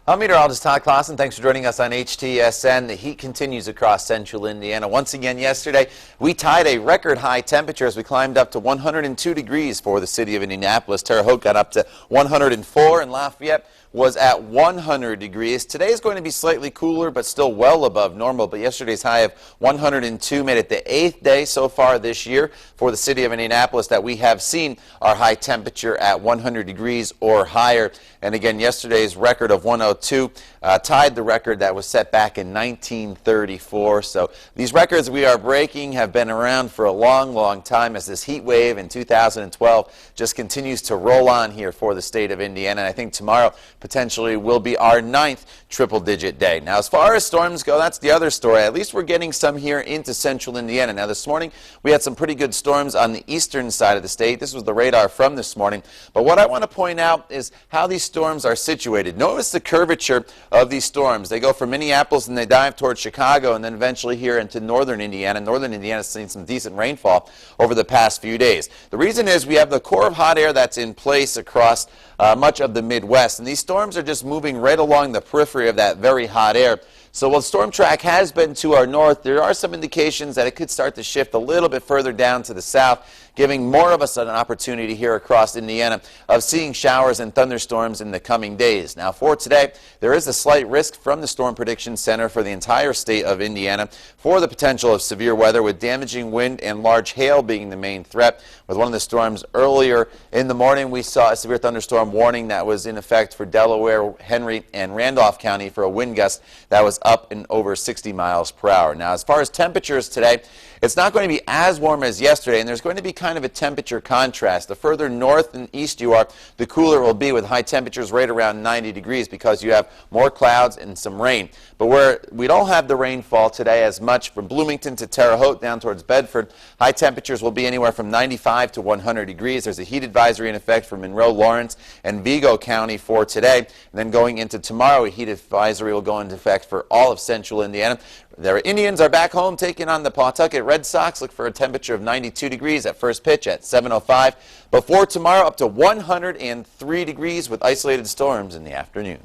I'm meteorologist Todd Clausen. Thanks for joining us on HTSN. The heat continues across central Indiana. Once again yesterday, we tied a record high temperature as we climbed up to 102 degrees for the city of Indianapolis. Terre Haute got up to 104 and Lafayette was at 100 degrees. Today is going to be slightly cooler, but still well above normal. But yesterday's high of 102 made it the 8th day so far this year for the city of Indianapolis that we have seen our high temperature at 100 degrees or higher. And again, yesterday's record of 102 tied the record that was set back in 1934. So these records we are breaking have been around for a long, long time as this heat wave in 2012 just continues to roll on here for the state of Indiana. And I think tomorrow potentially will be our 9th triple-digit day. Now, as far as storms go, that's the other story. At least we're getting some here into central Indiana. Now, this morning we had some pretty good storms on the eastern side of the state. This was the radar from this morning. But what I want to point out is how these storms are situated. Notice the curvature of these storms. They go from Minneapolis and they dive towards Chicago and then eventually here into northern Indiana. Northern Indiana has seen some decent rainfall over the past few days. The reason is we have the core of hot air that's in place across much of the Midwest, and these storms are just moving right along the periphery of that very hot air. So while storm track has been to our north, there are some indications that it could start to shift a little bit further down to the south, giving more of us an opportunity here across Indiana of seeing showers and thunderstorms in the coming days. Now for today, there is a slight risk from the Storm Prediction Center for the entire state of Indiana for the potential of severe weather with damaging wind and large hail being the main threat. With one of the storms earlier in the morning, we saw a severe thunderstorm warning that was in effect for Delaware, Henry, and Randolph County for a wind gust that was up and over 60 miles per hour. Now, as far as temperatures today, it's not going to be as warm as yesterday, and there's going to be kind of a temperature contrast. The further north and east you are, the cooler it will be with high temperatures right around 90 degrees because you have more clouds and some rain. But where we don't have the rainfall today as much, from Bloomington to Terre Haute down towards Bedford, high temperatures will be anywhere from 95 to 100 degrees. There's a heat advisory in effect for Monroe, Lawrence, and Vigo County for today. And then going into tomorrow, a heat advisory will go into effect for all of central Indiana. The Indians are back home taking on the Pawtucket Red Sox. Look for a temperature of 92 degrees at first pitch at 7:05. Before tomorrow, up to 103 degrees with isolated storms in the afternoon.